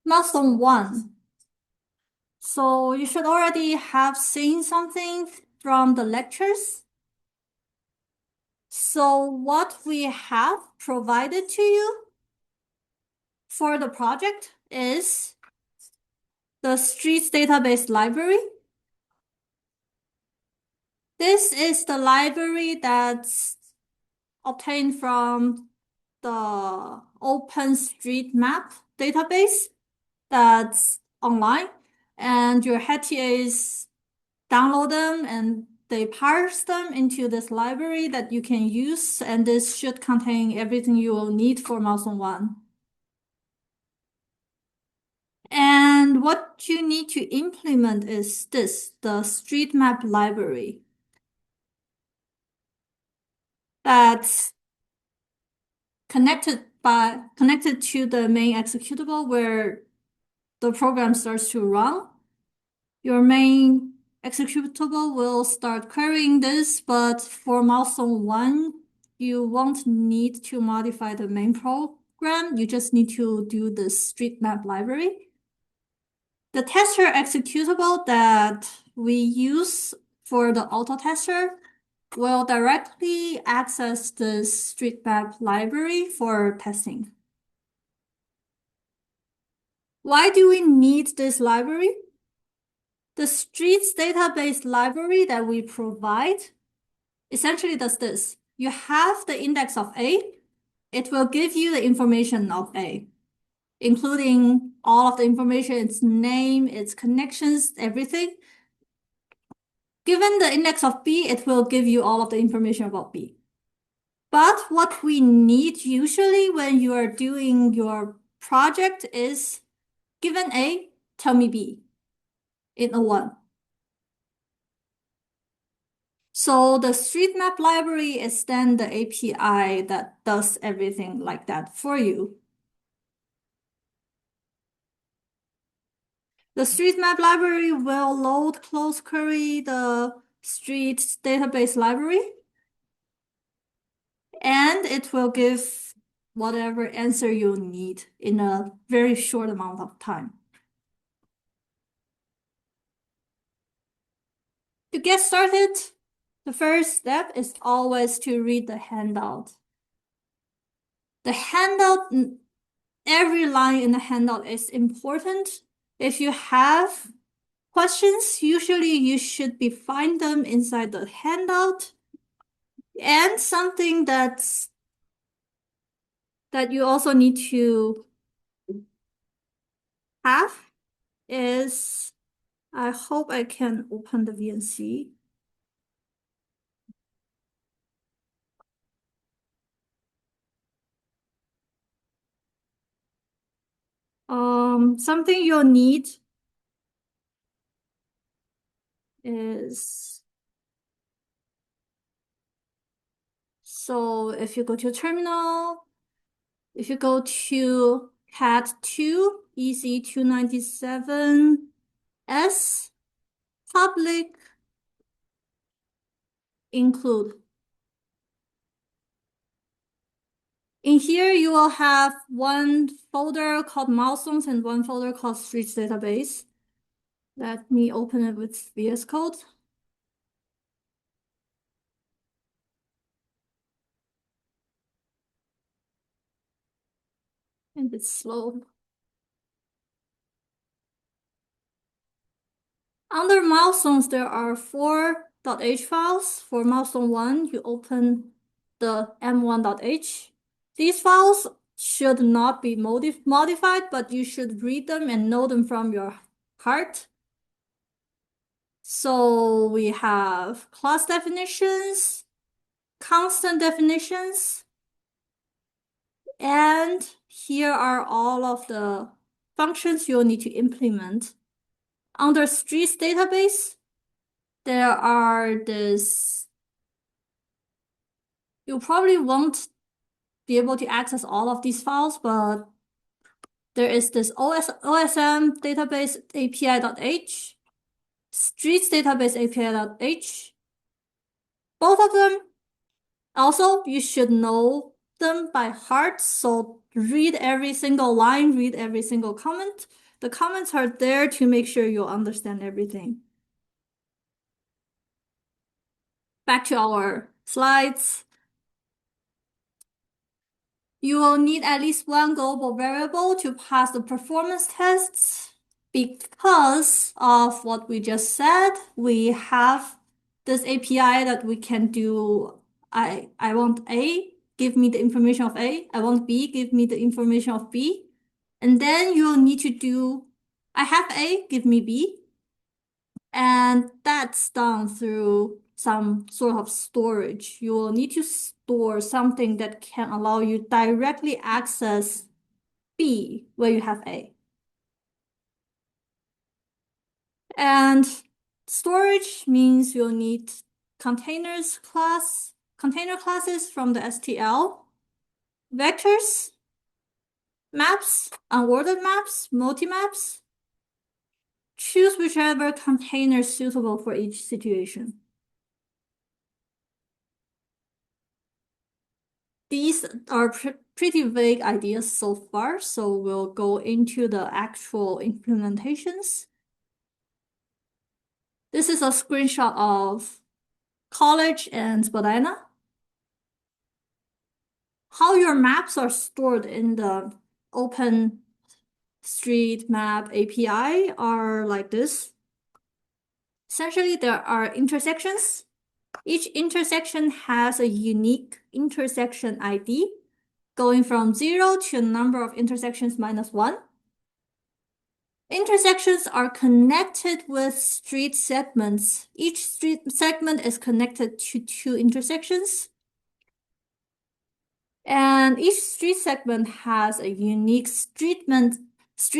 Milestone 1. So you should already have seen something from the lectures. So what we have provided to you for the project is the streets database library. This is the library that's obtained from the OpenStreetMap database that's online, and your head TAs download them and they parse them into this library that you can use, and this should contain everything you will need for milestone 1. And what you need to implement is this, the street map library. That's connected to the main executable where the program starts to run. Your main executable will start querying this, but for milestone 1, you won't need to modify the main program. You just need to do the street map library. The tester executable that we use for the auto tester will directly access the street map library for testing. Why do we need this library? The streets database library that we provide essentially does this. You have the index of A. It will give you the information of A, including all of the information, its name, its connections, everything. Given the index of B, it will give you all of the information about B. But what we need usually when you are doing your project is, given A, tell me B in a 1. So the street map library is then the API that does everything like that for you. The street map library will load close query the street database library, and it will give whatever answer you need in a very short amount of time. To get started, the first step is always to read the handout. The handout, every line in the handout is important. If you have questions, usually you should find them inside the handout. And something that you also need to have is, I hope I can open the VNC. Something you'll need is, so if you go to terminal, if you go to cat2 ECE297S public include. In here, you will have one folder called milestones and one folder called streets database. Let me open it with VS Code. And it's slow. Under milestones, there are 4.h files. For milestone 1, you open the m1.h. These files should not be modified, but you should read them and know them from your heart. So we have class definitions, constant definitions, and here are all of the functions you'll need to implement. Under streets database, there are this, you probably won't be able to access all of these files, but there is this OSM database API.h, streets database API.h. Both of them, also, you should know them by heart, so read every single line, read every single comment. The comments are there to make sure you understand everything. Back to our slides. You will need at least one global variable to pass the performance tests. Because of what we just said, we have this API that we can do. I want A, give me the information of A. I want B, give me the information of B. And then you'll need to do, I have A, give me B. And that's done through some sort of storage. You will need to store something that can allow you directly access B where you have A. And storage means you'll need container classes from the STL, vectors, maps, unordered maps, multi-maps. Choose whichever container is suitable for each situation. These are pretty vague ideas so far, so we'll go into the actual implementations. This is a screenshot of college and Spadina. How your maps are stored in the OpenStreetMap API are like this. Essentially, there are intersections. Each intersection has a unique intersection ID, going from 0 to a number of intersections minus 1. Intersections are connected with street segments. Each street segment is connected to 2 intersections. And each street segment has a unique street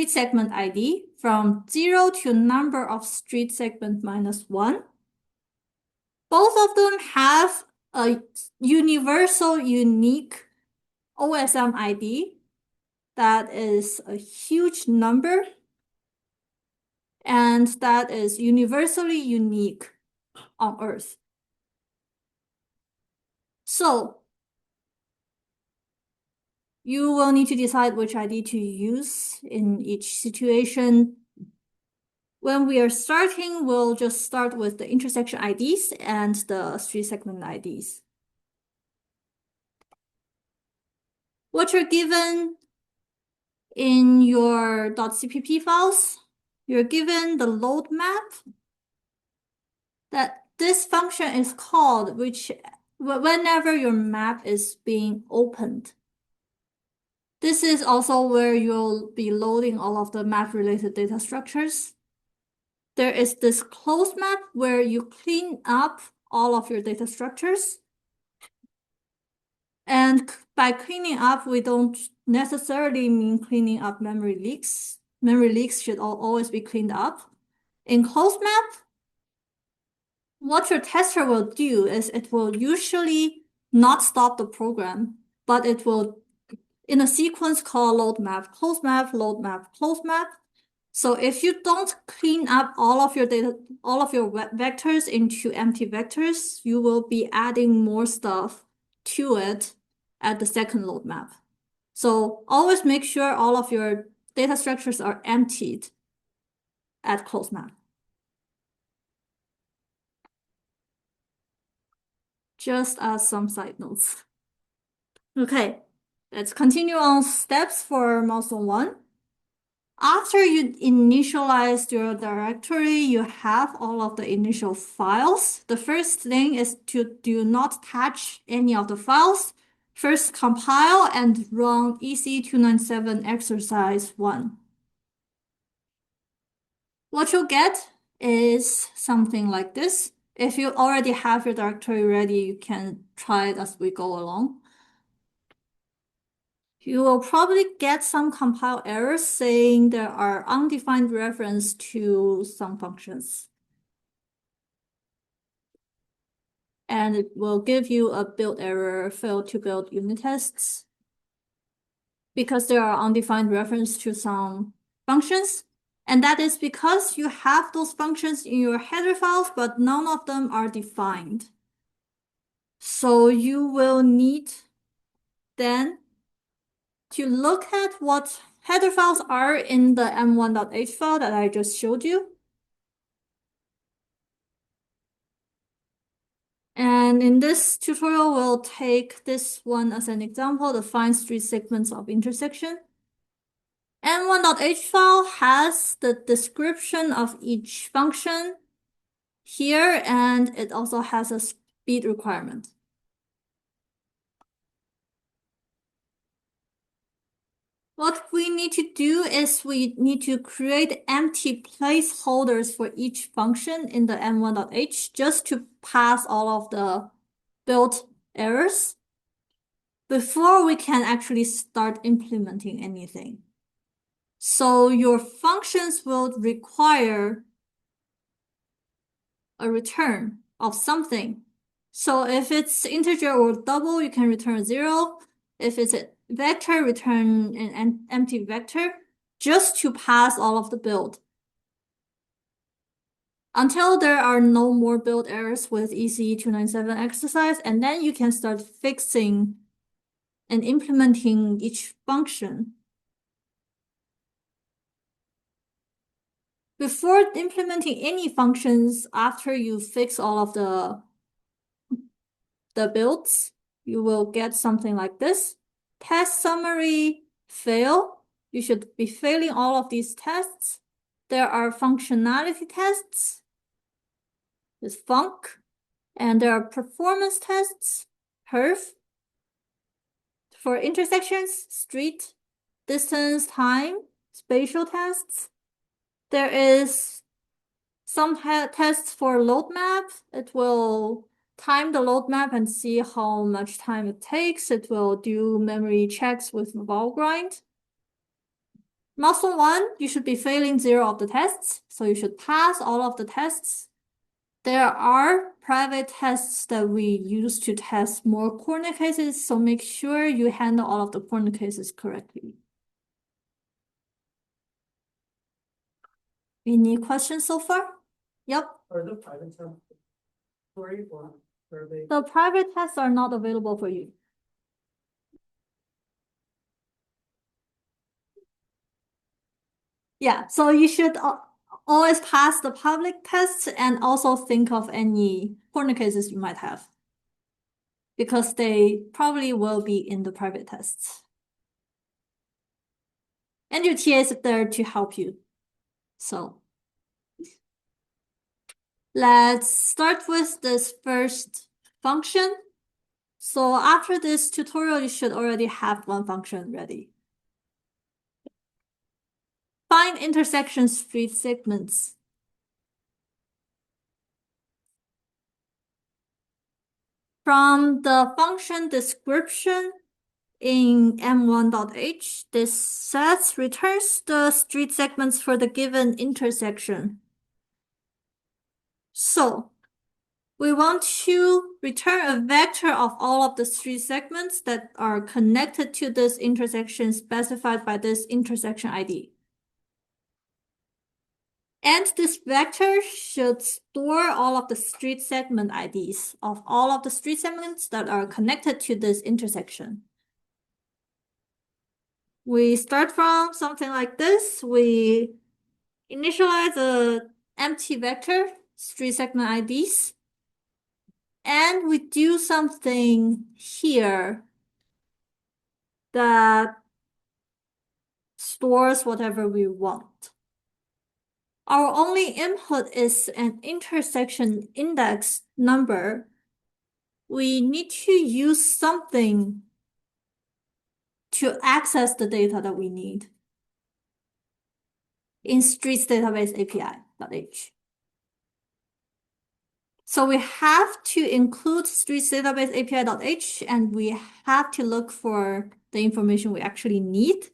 segment ID from 0 to a number of street segment minus 1. Both of them have a universal unique OSM ID that is a huge number, and that is universally unique on Earth. So you will need to decide which ID to use in each situation. When we are starting, we'll just start with the intersection IDs and the street segment IDs. What you're given in your .cpp files, you're given the load map that this function is called whenever your map is being opened. This is also where you'll be loading all of the map-related data structures. There is this close map where you clean up all of your data structures. And by cleaning up, we don't necessarily mean cleaning up memory leaks. Memory leaks should always be cleaned up. In close map, what your tester will do is it will usually not stop the program, but it will, in a sequence, call load map, close map, load map, close map. So if you don't clean up all of your data, all of your vectors into empty vectors, you will be adding more stuff to it at the second load map. So always make sure all of your data structures are emptied at close map. Just as some side notes. Okay, let's continue on steps for milestone 1. After you initialize your directory, you have all of the initial files. The first thing is to do not touch any of the files. First, compile and run ECE297 exercise 1. What you'll get is something like this. If you already have your directory ready, you can try it as we go along. You will probably get some compile errors saying there are undefined reference to some functions. And it will give you a build error, failed to build unit tests, because there are undefined reference to some functions. And that is because you have those functions in your header files, but none of them are defined. So you will need then to look at what header files are in the m1.h file that I just showed you. And in this tutorial, we'll take this one as an example, the find street segments of intersection. M1.h file has the description of each function here, and it also has a speed requirement. What we need to do is we need to create empty placeholders for each function in the m1.h just to pass all of the built errors before we can actually start implementing anything. So your functions will require a return of something. So if it's integer or double, you can return 0. If it's a vector, return an empty vector just to pass all of the build. Until there are no more build errors with ECE297 exercise, and then you can start fixing and implementing each function. Before implementing any functions, after you fix all of the builds, you will get something like this. Test summary fail. You should be failing all of these tests. There are functionality tests with func, and there are performance tests, perf. For intersections, street, distance, time, spatial tests. There is some tests for load map. It will time the load map and see how much time it takes. It will do memory checks with Valgrind. Milestone 1, you should be failing 0 of the tests, so you should pass all of the tests. There are private tests that we use to test more corner cases, so make sure you handle all of the corner cases correctly. Any questions so far? Yep. Are the private tests free or are they? The private tests are not available for you. Yeah, so you should always pass the public tests and also think of any corner cases you might have, because they probably will be in the private tests. And your TA is there to help you. So let's start with this first function. So after this tutorial, you should already have one function ready. Find intersection street segments. From the function description in m1.h, this set returns the street segments for the given intersection. So we want to return a vector of all of the street segments that are connected to this intersection specified by this intersection ID. And this vector should store all of the street segment IDs of all of the street segments that are connected to this intersection. We start from something like this. We initialize the empty vector, street segment IDs, and we do something here that stores whatever we want. Our only input is an intersection index number. We need to use something to access the data that we need in streets database API.h. So we have to include streets database API.h, and we have to look for the information we actually need.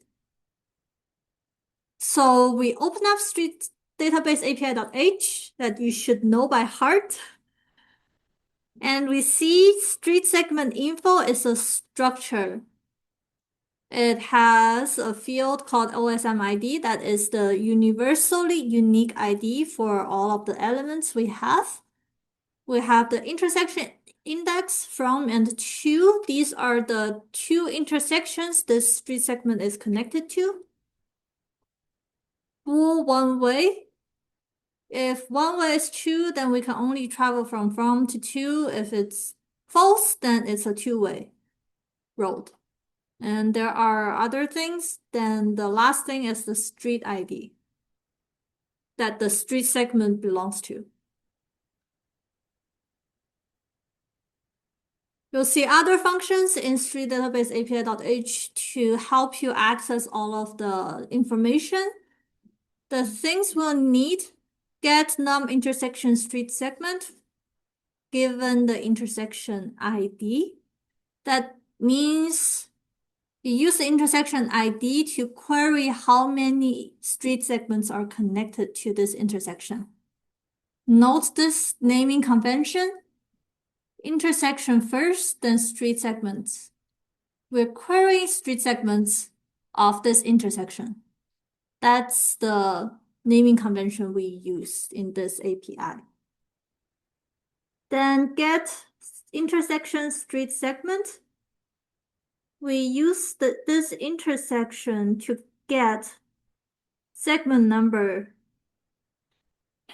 So we open up street database API.h that you should know by heart. And we see street segment info is a structure. It has a field called OSM ID that is the universally unique ID for all of the elements we have. We have the intersection index from and to. These are the two intersections this street segment is connected to. Bool one way. If one way is true, then we can only travel from to to. If it's false, then it's a two-way road. And there are other things. Then the last thing is the street ID that the street segment belongs to. You'll see other functions in street database API.h to help you access all of the information. The things we'll need: get num intersection street segment given the intersection ID. That means you use the intersection ID to query how many street segments are connected to this intersection. Note this naming convention: intersection first, then street segments. We're querying street segments of this intersection. That's the naming convention we use in this API. Then get intersection street segment. We use this intersection to get segment number,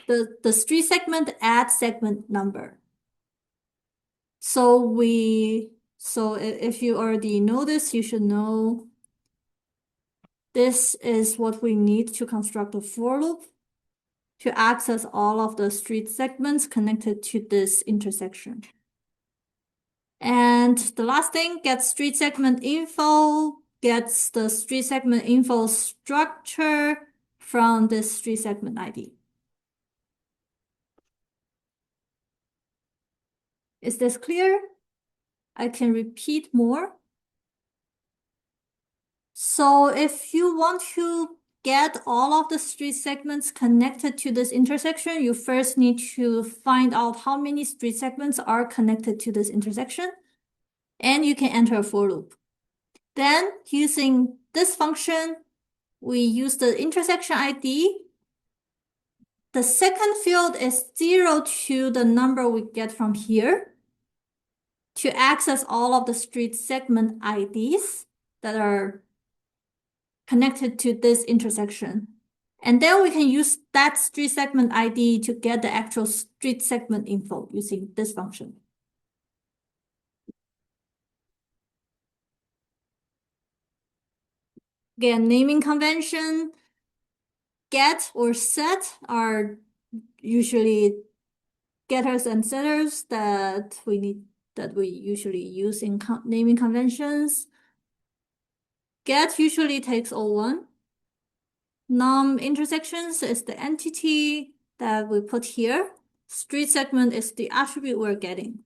the street segment at segment number. So if you already know this, you should know this is what we need to construct a for loop to access all of the street segments connected to this intersection. And the last thing, get street segment info, gets the street segment info structure from this street segment ID. Is this clear? I can repeat more. So if you want to get all of the street segments connected to this intersection, you first need to find out how many street segments are connected to this intersection, and you can enter a for loop. Then, using this function, we use the intersection ID. The second field is 0 to the number we get from here to access all of the street segment IDs that are connected to this intersection. And then we can use that street segment ID to get the actual street segment info using this function. Again, naming convention, get or set are usually getters and setters that we usually use in naming conventions. Get usually takes O1. Num intersections is the entity that we put here. Street segment is the attribute we're getting.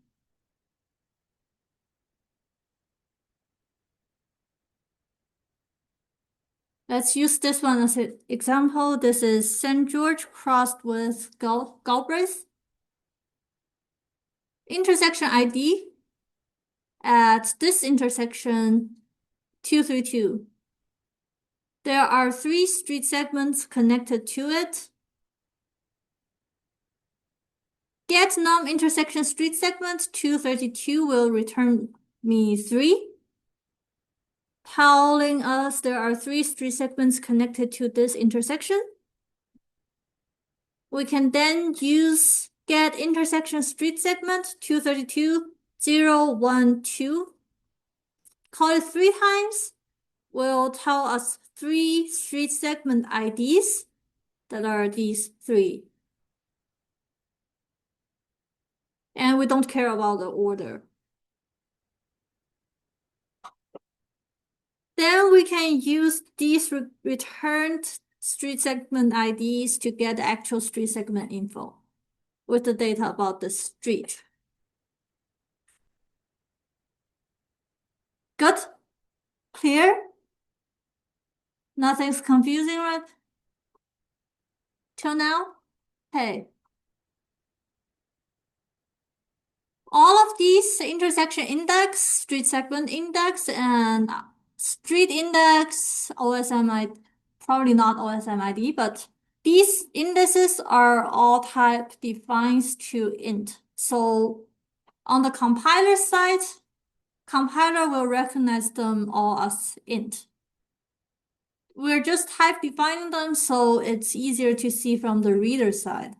Let's use this one as an example. This is St. George crossed with Galbraith. Intersection ID at this intersection 232. There are 3 street segments connected to it. Get num intersection street segment 232 will return me 3, telling us there are 3 street segments connected to this intersection. We can then use get intersection street segment 232 0 1 2. Call it 3 times. Will tell us 3 street segment IDs that are these 3. And we don't care about the order. Then we can use these returned street segment IDs to get the actual street segment info with the data about the street. Good? Clear? Nothing's confusing, right? Till now? Hey. All of these intersection index, street segment index, and street index, OSM, probably not OSM ID, but these indices are all type defined to int. So On the compiler side, compiler will recognize them all as int. We're just type defining them, so it's easier to see from the reader side.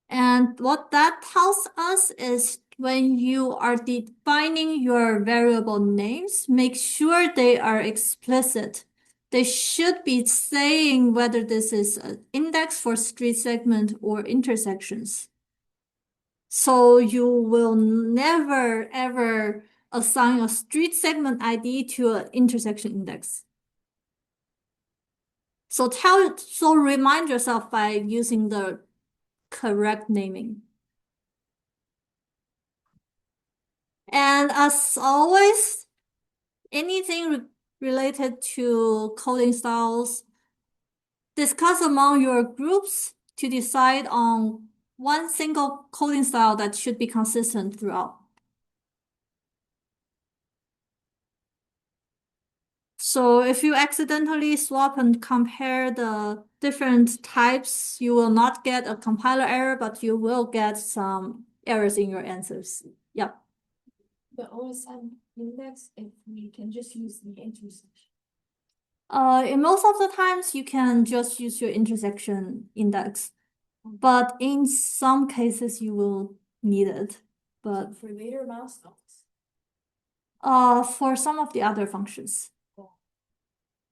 And what that tells us is when you are defining your variable names, make sure they are explicit. They should be saying whether this is an index for street segment or intersections. So you will never ever assign a street segment ID to an intersection index. So remind yourself by using the correct naming. And as always, anything related to coding styles, discuss among your groups to decide on one single coding style that should be consistent throughout. So if you accidentally swap and compare the different types, you will not get a compiler error, but you will get some errors in your answers. Yep. The OSM index, if we can just use the intersection. In most of the times, you can just use your intersection index, but in some cases, you will need it. But For later milestones. for some of the other functions.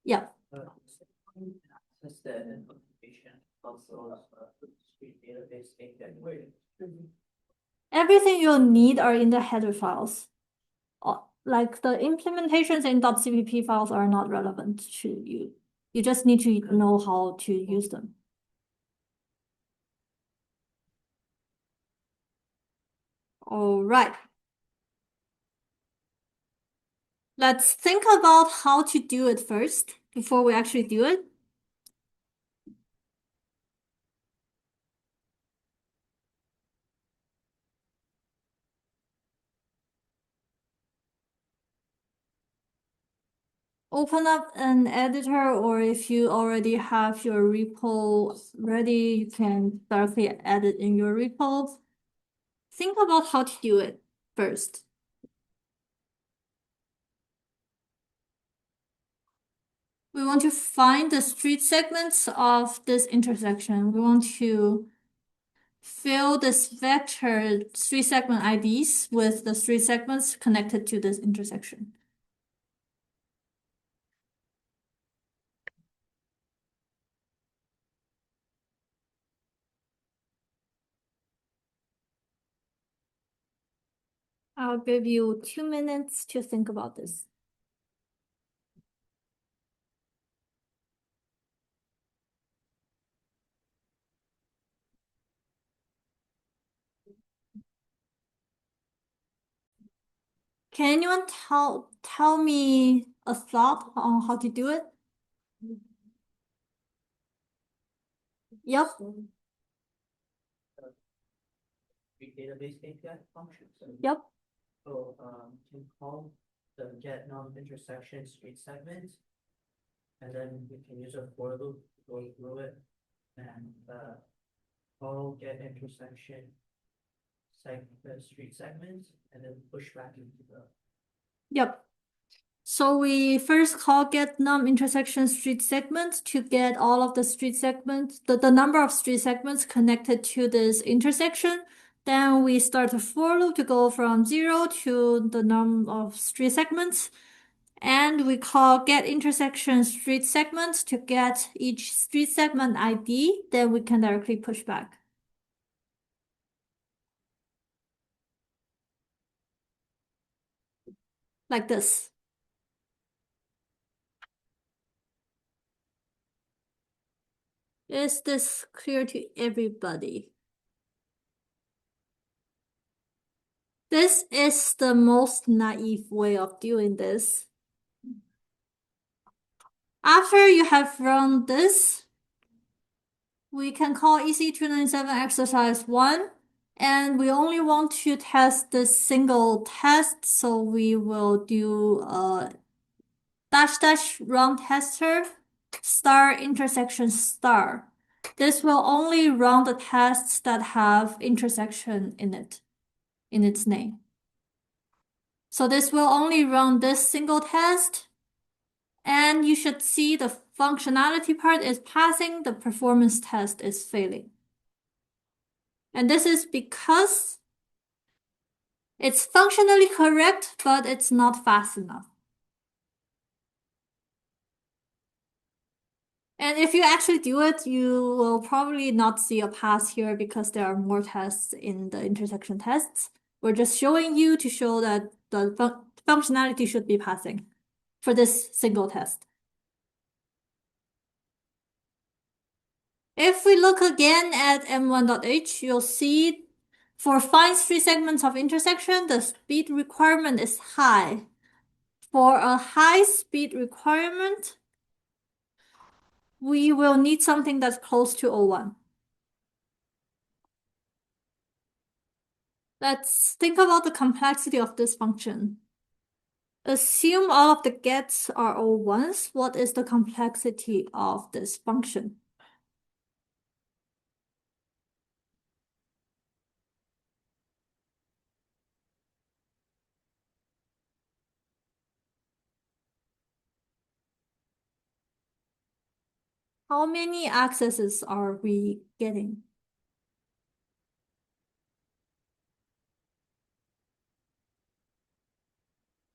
Yeah. Access the information also street database data. Everything you'll need are in the header files. Like the implementations in .cpp files are not relevant to you. You just need to know how to use them. All right. Let's think about how to do it first before we actually do it. Open up an editor, or if you already have your repo ready, you can directly edit in your repo. Think about how to do it first. We want to find the street segments of this intersection. We want to fill this vector street segment IDs with the street segments connected to this intersection. I'll give you 2 minutes to think about this. Can anyone tell me a thought on how to do it? Yep. Street database API functions. Yep. So can call the get non-intersection street segment. And then we can use a for loop to go through it and call get intersection street segments and then push back into the. Yep. So we first call get num intersection street segment to get all of the street segments, the number of street segments connected to this intersection. Then we start a for loop to go from 0 to the number of street segments. And we call get intersection street segments to get each street segment ID. Then we can directly push back. Like this. Is this clear to everybody? This is the most naive way of doing this. After you have run this, we can call ECE297 exercise 1, and we only want to test this single test, so we will do a -- run tester star intersection star. This will only run the tests that have intersection in it. in its name. So this will only run this single test, and you should see the functionality part is passing, the performance test is failing. And this is because it's functionally correct, but it's not fast enough. And if you actually do it, you will probably not see a pass here because there are more tests in the intersection tests. We're just showing you to show that the functionality should be passing for this single test. If we look again at M1.h, you'll see for fine street segments of intersection, the speed requirement is high. For a high speed requirement, we will need something that's close to 01. Let's think about the complexity of this function. Assume all of the gets are O1s. What is the complexity of this function? How many accesses are we getting?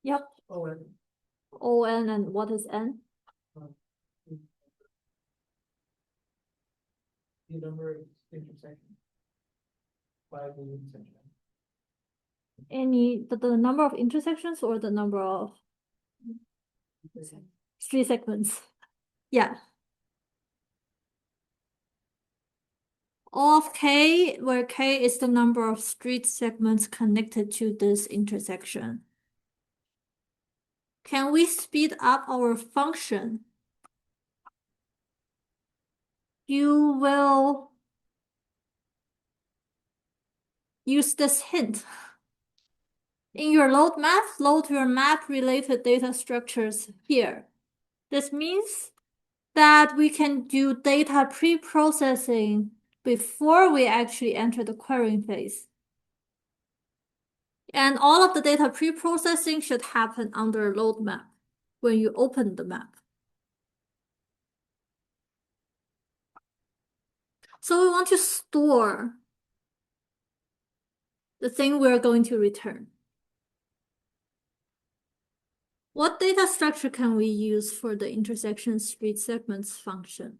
Yep, Oh, and, On, and what is n? the number of intersections. 5 intersections. The number of intersections or the number of street segments? Yeah. O of k, where k is the number of street segments connected to this intersection. Can we speed up our function? You will use this hint. In your load map, load your map-related data structures here. This means that we can do data pre-processing before we actually enter the querying phase. And all of the data pre-processing should happen under load map when you open the map. So we want to store the thing we're going to return. What data structure can we use for the intersection street segments function?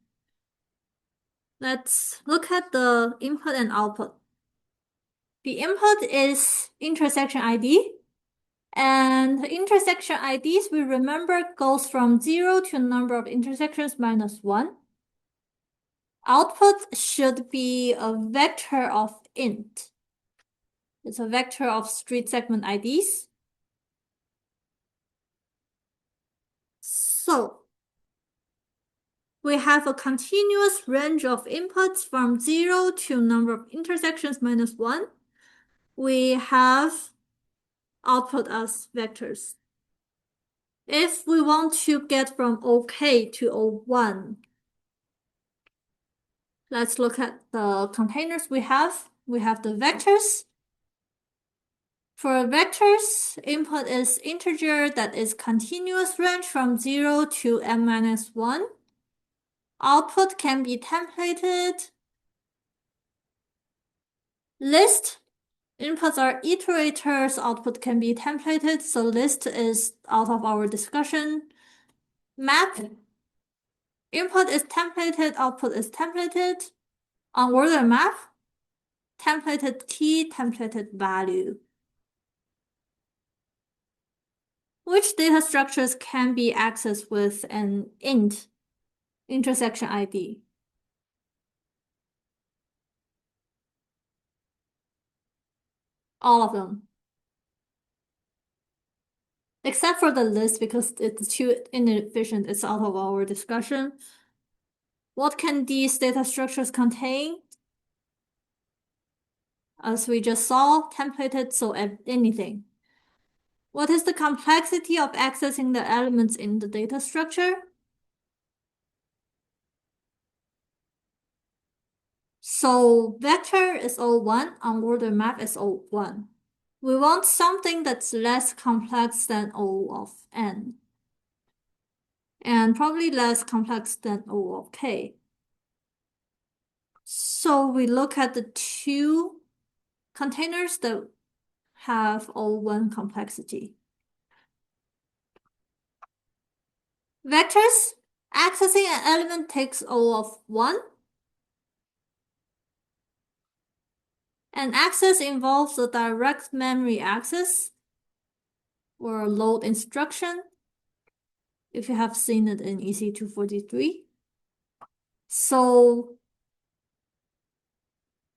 Let's look at the input and output. The input is intersection ID, and the intersection IDs we remember goes from 0 to number of intersections minus 1. Output should be a vector of int. It's a vector of street segment IDs. So we have a continuous range of inputs from 0 to number of intersections minus 1. We have output as vectors. If we want to get from OK to O1, let's look at the containers we have. We have the vectors. For vectors, input is integer that is continuous range from 0 to n-1. Output can be templated. List, inputs are iterators, output can be templated, so list is out of our discussion. Map, input is templated, output is templated. Order map, templated key, templated value. Which data structures can be accessed with an int intersection ID? All of them. Except for the list because it's too inefficient, it's out of our discussion. What can these data structures contain? As we just saw, templated, so anything. What is the complexity of accessing the elements in the data structure? So vector is O1, order map is O1. We want something that's less complex than O of n, and probably less complex than O of k. So we look at the two containers that have O1 complexity. Vectors, accessing an element takes O of 1. And access involves a direct memory access or load instruction, if you have seen it in ECE243. So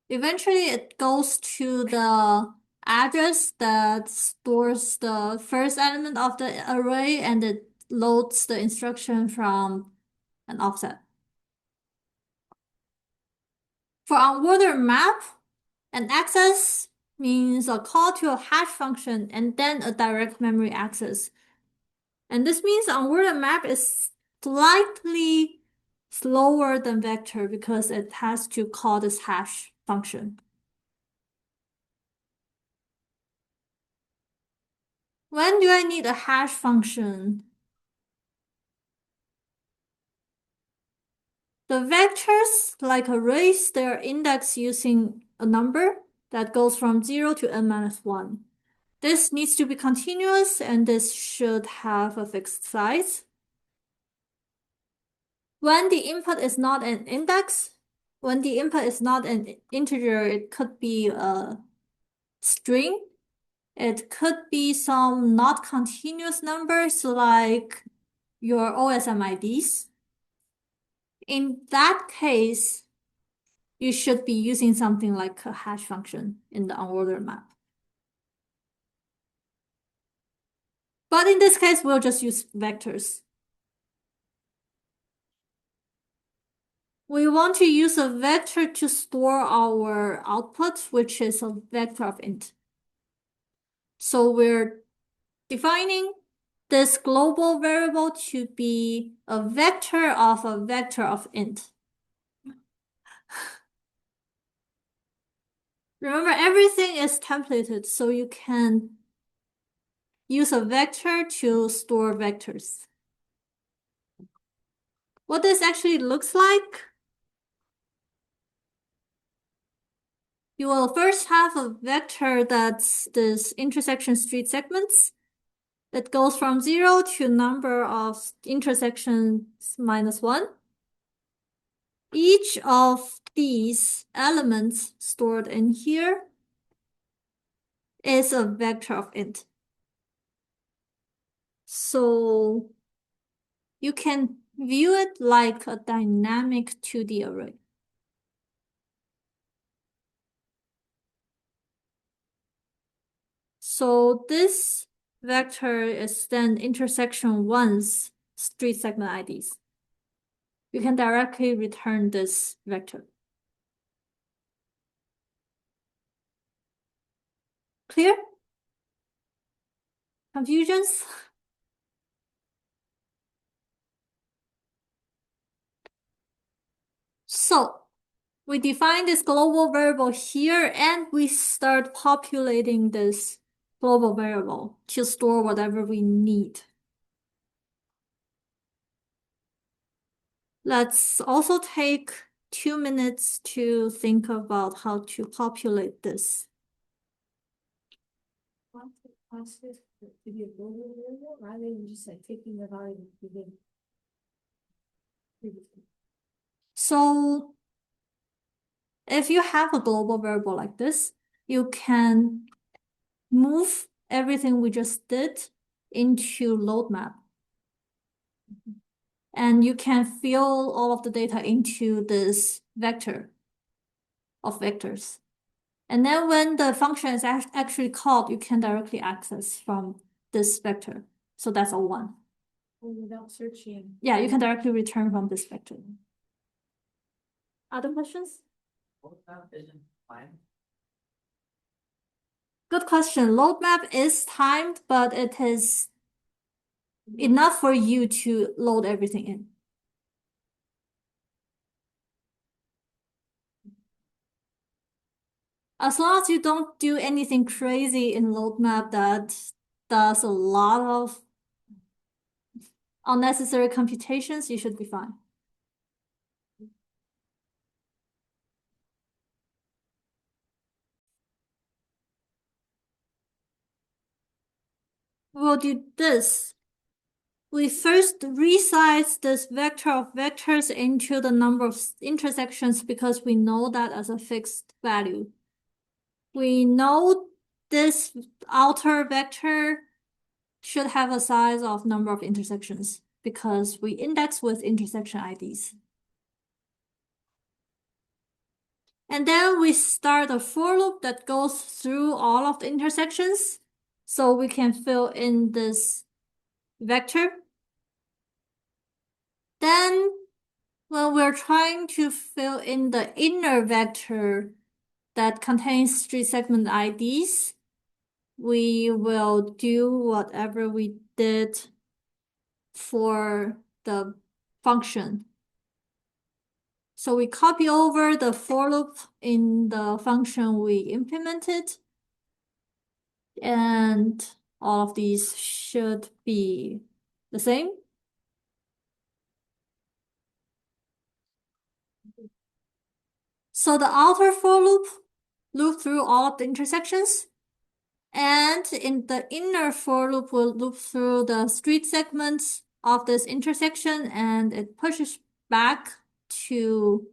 eventually it goes to the address that stores the first element of the array and it loads the instruction from an offset. For unordered map, an access means a call to a hash function and then a direct memory access. And this means unordered map is slightly slower than vector because it has to call this hash function. When do I need a hash function? The vectors, like arrays, they are indexed using a number that goes from 0 to n-1. This needs to be continuous and this should have a fixed size. When the input is not an index, when the input is not an integer, it could be a string. It could be some not continuous numbers like your OSM IDs. In that case, you should be using something like a hash function in the unordered map. But in this case, we'll just use vectors. We want to use a vector to store our output, which is a vector of int. So we're defining this global variable to be a vector of int. Remember, everything is templated, so you can use a vector to store vectors. What this actually looks like, you will first have a vector that's this intersection street segments. It goes from 0 to number of intersections -1. Each of these elements stored in here is a vector of int. So you can view it like a dynamic 2D array. So this vector is then intersection 1's street segment IDs. You can directly return this vector. Clear? Confusions? So we define this global variable here and we start populating this global variable to store whatever we need. Let's also take 2 minutes to think about how to populate this. Want to ask this to be a global variable rather than just like taking the value we did previously. So if you have a global variable like this, you can move everything we just did into load map. And you can fill all of the data into this vector of vectors. And then when the function is actually called, you can directly access from this vector. So that's O1. Without searching. Yeah, you can directly return from this vector. Other questions? What map isn't timed? Good question. Load map is timed, but it is enough for you to load everything in. As long as you don't do anything crazy in load map that does a lot of unnecessary computations, you should be fine. We'll do this. We first resize this vector of vectors into the number of intersections because we know that as a fixed value. We know this outer vector should have a size of number of intersections because we index with intersection IDs. And then we start a for loop that goes through all of the intersections so we can fill in this vector. Then when we're trying to fill in the inner vector that contains street segment IDs, we will do whatever we did for the function. So we copy over the for loop in the function we implemented, and all of these should be the same. So the outer for loop through all of the intersections, and in the inner for loop will loop through the street segments of this intersection, and it pushes back to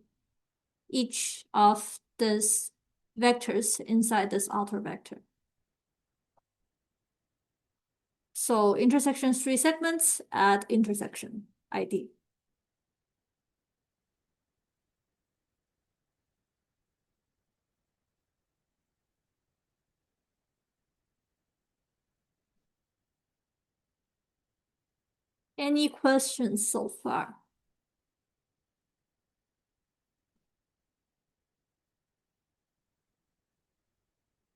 each of these vectors inside this outer vector. So intersection street segments at intersection ID. Any questions so far?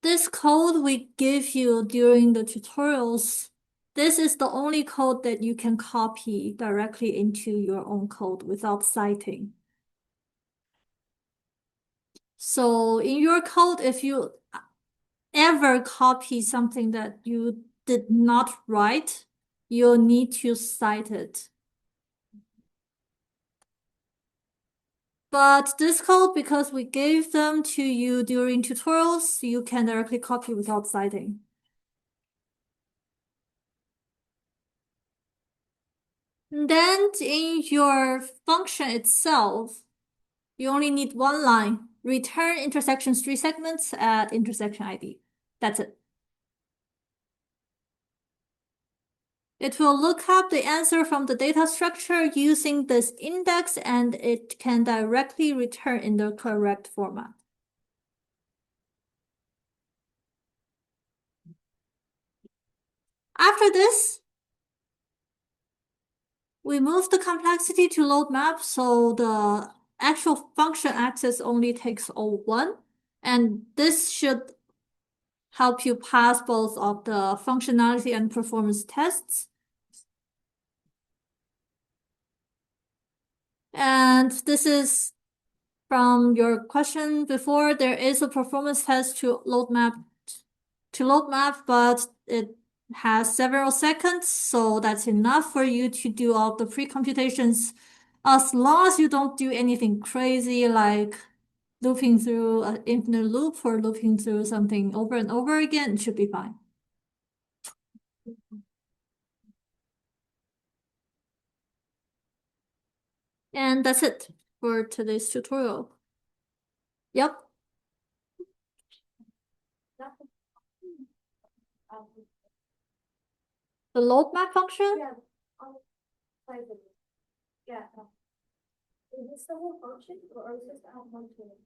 This code we give you during the tutorials, this is the only code that you can copy directly into your own code without citing. So in your code, if you ever copy something that you did not write, you'll need to cite it. But this code, because we gave them to you during tutorials, you can directly copy without citing. And then in your function itself, you only need one line. Return intersection street segments at intersection ID. That's it. It will look up the answer from the data structure using this index, and it can directly return in the correct format. After this, we move the complexity to load map, so the actual function access only takes O1, and this should help you pass both of the functionality and performance tests. And this is from your question before, there is a performance test to load map, but it has several seconds, so that's enough for you to do all the pre-computations. As long as you don't do anything crazy like looping through an infinite loop or looping through something over and over again, it should be fine. And that's it for today's tutorial. Yep. The load map function? Yeah. Yeah. Is this the whole function or is this the add one to it?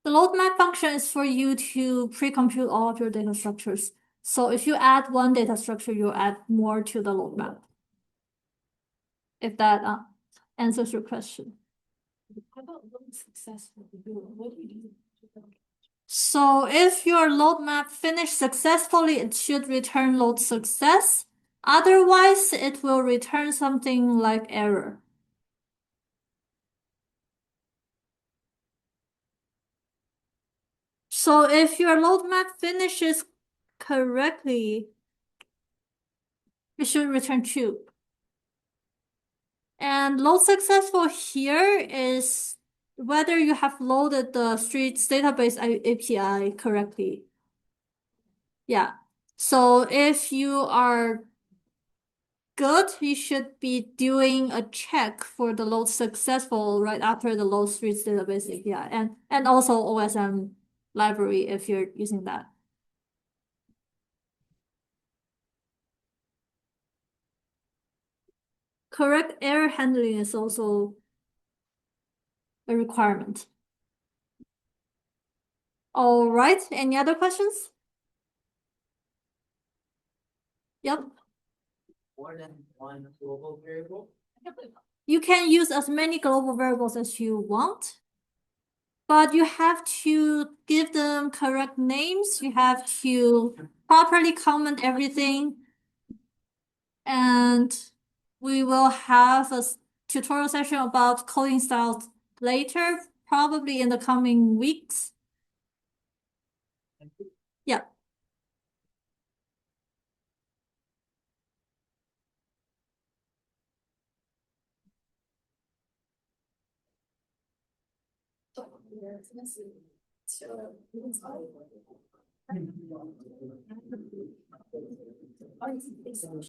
The load map function is for you to pre-compute all of your data structures. So if you add one data structure, you add more to the load map. If that answers your question. How about load successful? What do you do? So if your load map finished successfully, it should return load success. Otherwise, it will return something like error. So So if your load map finishes correctly, it should return true. And load successful here is whether you have loaded the streets database API correctly. Yeah. So if you are good, you should be doing a check for the load successful right after the load streets database API and also OSM library if you're using that. Correct error handling is also a requirement. All right, any other questions? Yep. More than one global variable? You can use as many global variables as you want, but you have to give them correct names. You have to properly comment everything. And we will have a tutorial session about coding styles later, probably in the coming weeks. Yeah.